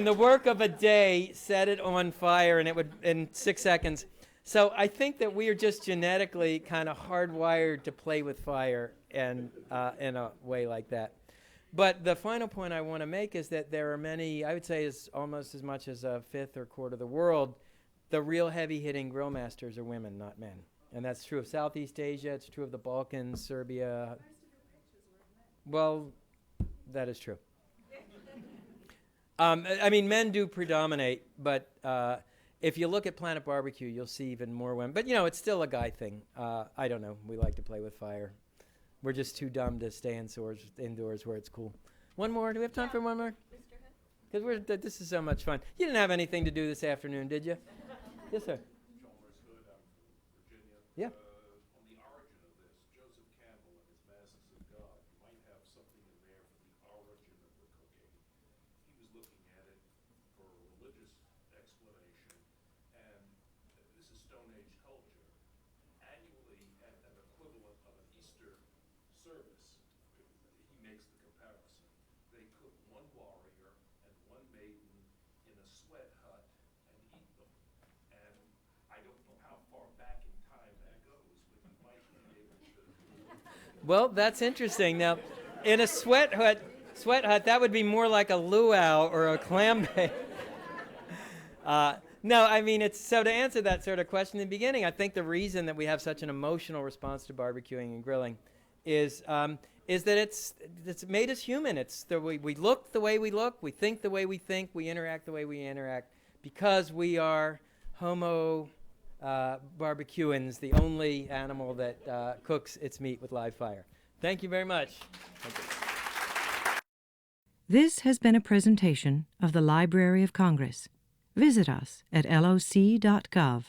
the work of a day set it on fire, and it would in 6 seconds. So I think that we are just genetically kind of hardwired to play with fire and in a way like that. But the final point I want to make is that there are many, I would say is almost as much as a fifth or quarter of the world, the real heavy-hitting grill masters are women, not men. And that's true of Southeast Asia. It's true of the Balkans, Serbia. Most of your pictures were of men. Well, that is true. I mean, men do predominate, but if you look at Planet Barbecue, you'll see even more women. But, it's still a guy thing. I don't know. We like to play with fire. We're just too dumb to stay indoors where it's cool. One more? Do we have time for one more? Because this is so much fun. You didn't have anything to do this afternoon, did you? Yes, sir. Chalmers Hood, I'm from Virginia. Yeah. On the origin of this, Joseph Campbell and his Masses of God, you might have something in there for the origin of the cooking. He was looking at it for a religious explanation, and this is Stone Age culture. Annually, at an equivalent of an Easter service, he makes the comparison. They cook one warrior and one maiden in a sweat hut and eat them. And I don't know how far back in time that goes, but you might be able to. Well, that's interesting. Now, in a sweat hut, that would be more like a luau or a clam bake. No, I mean, so to answer that sort of question in the beginning, I think the reason that we have such an emotional response to barbecuing and grilling is that it's made us human. It's we look the way we look, we think the way we think, we interact the way we interact, because we are Homo barbecuans, the only animal that cooks its meat with live fire. Thank you very much. Thank you. This has been a presentation of the Library of Congress. Visit us at loc.gov.